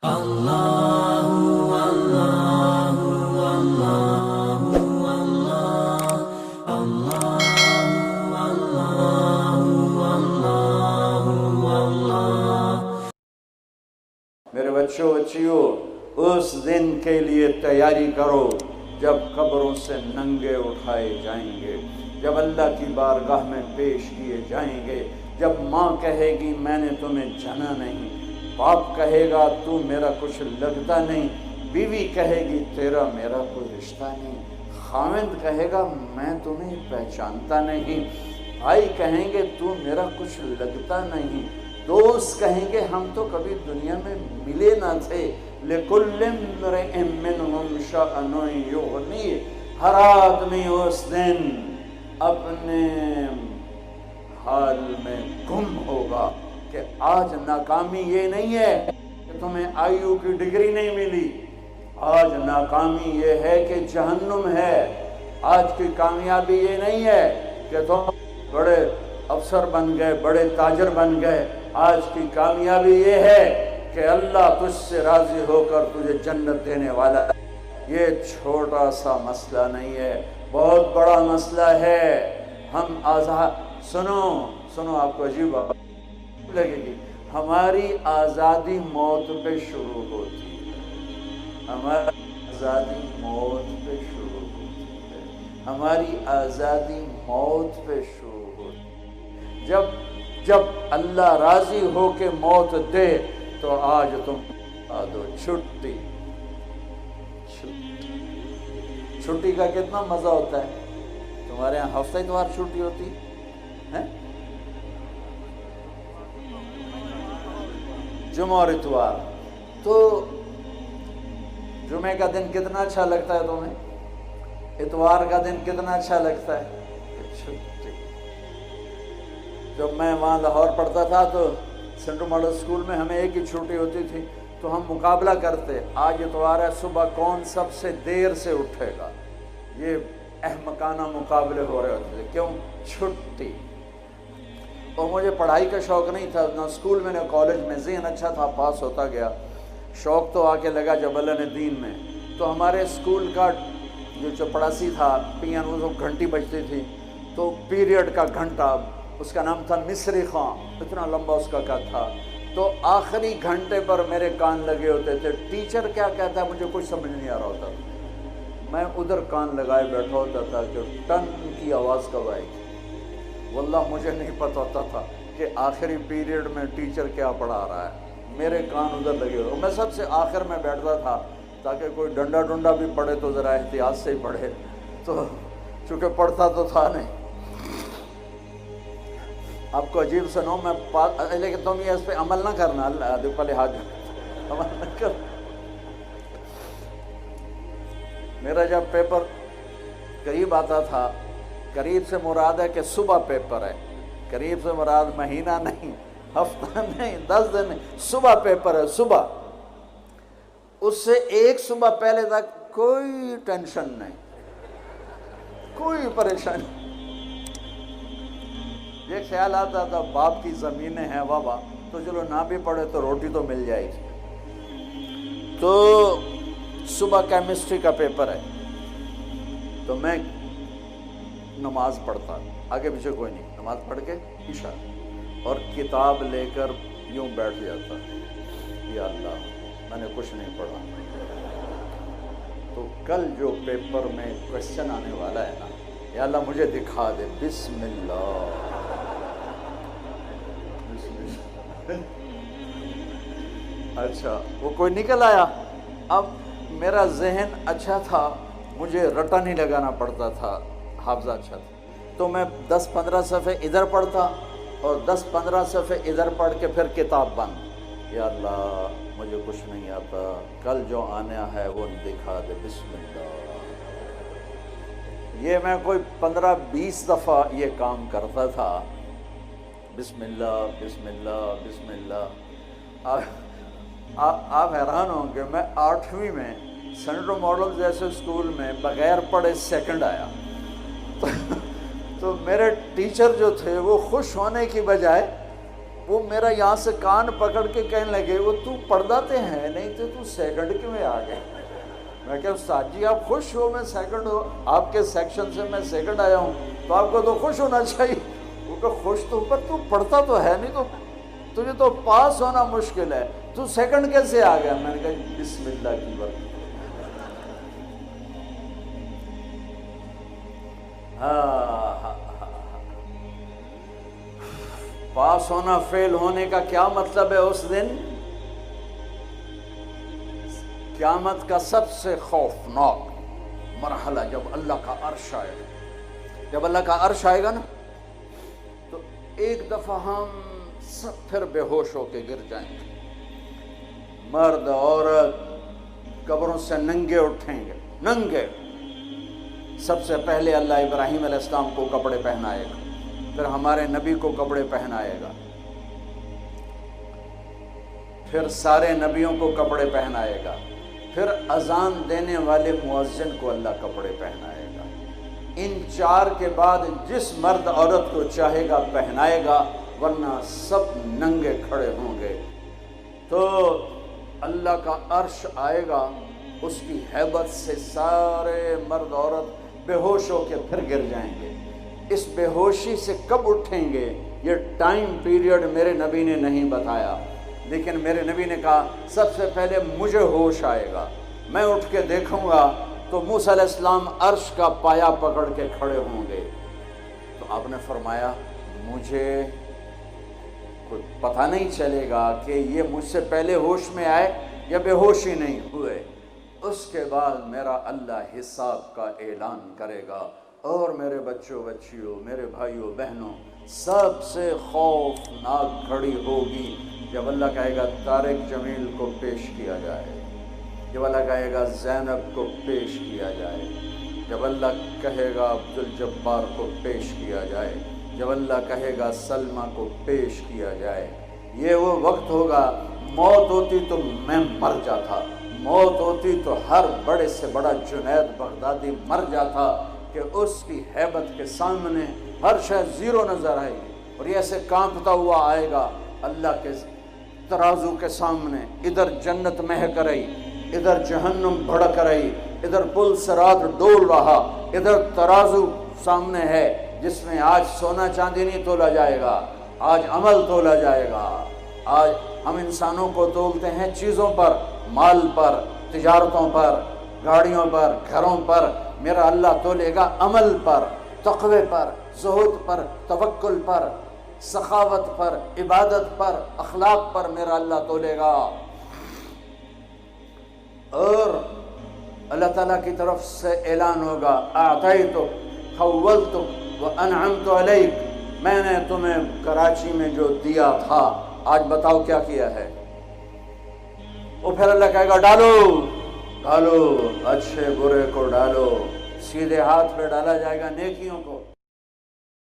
میرے بچوں بچیوں، اس دن کے لیے تیاری کرو جب قبروں سے ننگے اٹھائے جائیں گے، جب اللہ کی بارگاہ میں پیش کیے جائیں گے، جب ماں کہے گی میں نے تمہیں جنا نہیں، باپ کہے گا تو میرا کچھ لگتا نہیں، بیوی کہے گی تیرا میرا کوئی رشتہ نہیں، خاوند کہے گا میں تمہیں پہچانتا نہیں، بھائی کہیں گے تو میرا کچھ لگتا نہیں، دوست کہیں گے ہم تو کبھی دنیا میں ملے نہ تھے، لِكُلِّ امْرِئٍ مِّنْهُمْ شَأْنٌ يُغْنِيهِ، ہر آدمی اس دن اپنے حال میں گم ہوگا کہ آج ناکامی یہ نہیں ہے کہ تمہیں آئیو کی ڈگری نہیں ملی، آج ناکامی یہ ہے کہ جہنم ہے، آج کی کامیابی یہ نہیں ہے کہ تم بڑے افسر بن گئے، بڑے تاجر بن گئے، آج کی کامیابی یہ ہے کہ اللہ تجھ سے راضی ہو کر تجھے جنت دینے والا ہے۔ یہ چھوٹا سا مسئلہ نہیں ہے، بہت بڑا مسئلہ ہے۔ ہم سنو آپ کو عجیب لگے گی، ہماری آزادی موت پہ شروع ہوتی ہے، ہماری آزادی موت پہ شروع ہوتی ہے، ہماری آزادی موت پہ شروع ہوتی ہے۔ جب اللہ راضی ہو کے موت دے تو آج تم آ دو چھٹی کا کتنا مزہ ہوتا ہے۔ تمہارے یہاں ہفتہ اتوار چھٹی ہوتی ہے، جمعہ اور اتوار، تو جمعے کا دن کتنا اچھا لگتا ہے تمہیں، اتوار کا دن کتنا اچھا لگتا ہے، چھٹی۔ جب میں وہاں لاہور پڑھتا تھا تو سینٹرل ماڈل اسکول میں ہمیں ایک ہی چھٹی ہوتی تھی، تو ہم مقابلہ کرتے، آج اتوار ہے، صبح کون سب سے دیر سے اٹھے گا، یہ احمقانہ مقابلے ہو رہے ہوتے تھے، کیوں، چھٹی۔ اور مجھے پڑھائی کا شوق نہیں تھا، نہ اسکول میں نہ کالج میں، ذہن اچھا تھا، پاس ہوتا گیا، شوق تو آ کے لگا جب اللہ نے دین میں۔ تو ہمارے اسکول کا جو چپڑاسی تھا، پیانو وہ گھنٹی بجتی تھی، تو پیریڈ کا گھنٹہ، اس کا نام تھا مصری خان، اتنا لمبا اس کا قد تھا، تو آخری گھنٹے پر میرے کان لگے ہوتے تھے، ٹیچر کیا کہتا ہے مجھے کچھ سمجھ نہیں آ رہا ہوتا تھا، میں ادھر کان لگائے بیٹھا ہوتا تھا کہ ٹن کی آواز کب آئے گی۔ واللہ مجھے نہیں پتہ ہوتا تھا کہ آخری پیریڈ میں ٹیچر کیا پڑھا رہا ہے، میرے کان ادھر لگے ہوئے، میں سب سے آخر میں بیٹھتا تھا تاکہ کوئی ڈنڈا ڈنڈا بھی پڑھے تو ذرا احتیاط سے ہی پڑھے، تو چونکہ پڑھتا تو تھا نہیں۔ آپ کو عجیب سنو، میں لیکن تم یہ اس پہ عمل نہ کرنا، اللہ پہلے ہاتھ عمل نہ کر۔ میرا جب پیپر قریب آتا تھا، قریب سے مراد ہے کہ صبح پیپر ہے، قریب سے مراد مہینہ نہیں، ہفتہ نہیں، 10 دن نہیں، صبح پیپر ہے، صبح، اس سے ایک صبح پہلے تک کوئی ٹینشن نہیں، کوئی پریشانی۔ یہ خیال آتا تھا باپ کی زمینیں ہیں بابا، تو چلو نہ بھی پڑھے تو روٹی تو مل جائے گی۔ تو صبح کیمسٹری کا پیپر ہے، تو میں نماز پڑھتا، آگے پیچھے کوئی نہیں، نماز پڑھ کے عشاء، اور کتاب لے کر یوں بیٹھ جاتا، یا اللہ میں نے کچھ نہیں پڑھا، تو کل جو پیپر میں کوشچن آنے والا ہے نا، یا اللہ مجھے دکھا دے، بسم اللہ، اچھا وہ کوئی نکل آیا۔ اب میرا ذہن اچھا تھا، مجھے رٹا نہیں لگانا پڑتا تھا، حافظہ اچھا تھا، تو میں 10-15 صفحے ادھر پڑھتا اور 10-15 صفحے ادھر پڑھ کے پھر کتاب بند، یا اللہ مجھے کچھ نہیں آتا، کل جو آنا ہے وہ دکھا دے، بسم اللہ۔ یہ میں کوئی 15-20 دفعہ یہ کام کرتا تھا، بسم اللہ بسم اللہ بسم اللہ۔ آپ حیران ہوں کہ میں 8ویں میں سینٹرل ماڈل جیسے اسکول میں بغیر پڑھے سیکنڈ آیا، تو میرے ٹیچر جو تھے وہ خوش ہونے کی بجائے وہ میرا یہاں سے کان پکڑ کے کہنے لگے وہ تو پردہ ہے نہیں تو سیکنڈ کیوں میں آ گئے؟ میں کہا استاد جی آپ خوش ہو میں سیکنڈ ہو آپ کے سیکشن سے میں سیکنڈ آیا ہوں تو آپ کو تو خوش ہونا چاہیے۔ وہ کہ خوش تو پر تو پڑھتا تو ہے نہیں، تو تجھے تو پاس ہونا مشکل ہے، تو سیکنڈ کیسے آ گیا؟ میں نے کہا بسم اللہ کی برکت۔ پاس ہونا فیل ہونے کا کیا مطلب ہے؟ اس دن قیامت کا سب سے خوفناک مرحلہ جب اللہ کا عرش آئے گا، جب اللہ کا عرش آئے گا نا تو ایک دفعہ ہم سب پھر بے ہوش ہو کے گر جائیں گے، مرد عورت قبروں سے ننگے اٹھیں گے، ننگے۔ سب سے پہلے اللہ ابراہیم علیہ السلام کو کپڑے پہنائے گا، پھر ہمارے نبی کو کپڑے پہنائے گا، پھر سارے نبیوں کو کپڑے پہنائے گا، پھر اذان دینے والے مؤذن کو اللہ کپڑے پہنائے گا۔ ان چار کے بعد جس مرد عورت کو چاہے گا پہنائے گا، ورنہ سب ننگے کھڑے ہوں گے۔ تو اللہ کا عرش آئے گا، اس کی ہیبت سے سارے مرد عورت بے ہوش ہو کے پھر گر جائیں گے۔ اس بے ہوشی سے کب اٹھیں گے یہ ٹائم پیریڈ میرے نبی نے نہیں بتایا، لیکن میرے نبی نے کہا سب سے پہلے مجھے ہوش آئے گا، میں اٹھ کے دیکھوں گا تو موسیٰ علیہ السلام عرش کا پایا پکڑ کے کھڑے ہوں گے۔ تو آپ نے فرمایا مجھے کوئی پتہ نہیں چلے گا کہ یہ مجھ سے پہلے ہوش میں آئے یا بے ہوش ہی نہیں ہوئے۔ اس کے بعد میرا اللہ حساب کا اعلان کرے گا، اور میرے بچوں بچیوں، میرے بھائیوں بہنوں، سب سے خوفناک گھڑی ہوگی جب اللہ کہے گا طارق جمیل کو پیش کیا جائے، جب اللہ کہے گا زینب کو پیش کیا جائے، جب اللہ کہے گا عبدالجبار کو پیش کیا جائے، جب اللہ کہے گا سلمہ کو پیش کیا جائے۔ یہ وہ وقت ہوگا، موت ہوتی تو میں مر جاتا، موت ہوتی تو ہر بڑے سے بڑا جنید بغدادی مر جاتا، کہ اس کی ہیبت کے سامنے ہر شے زیرو نظر آئے گی، اور یہ ایسے کانپتا ہوا آئے گا اللہ کے ترازو کے سامنے۔ ادھر جنت مہک رہی، ادھر جہنم بھڑک رہی، ادھر پل صراط ڈول رہا، ادھر ترازو سامنے ہے جس میں آج سونا چاندی نہیں تولا جائے گا، آج عمل تولا جائے گا۔ آج ہم انسانوں کو تولتے ہیں چیزوں پر، مال پر، تجارتوں پر، گاڑیوں پر، گھروں پر، میرا اللہ تولے گا عمل پر، تقوی پر، زہد پر، توکل پر، سخاوت پر، عبادت پر، اخلاق پر میرا اللہ تولے گا۔ اور اللہ تعالیٰ کی طرف سے اعلان ہوگا اعطیتک خولتک وانعمت علیک، میں نے تمہیں کراچی میں جو دیا تھا آج بتاؤ کیا کیا ہے۔ وہ پھر اللہ کہے گا ڈالو ڈالو، اچھے برے کو ڈالو، سیدھے ہاتھ پہ ڈالا جائے گا نیکیوں کو،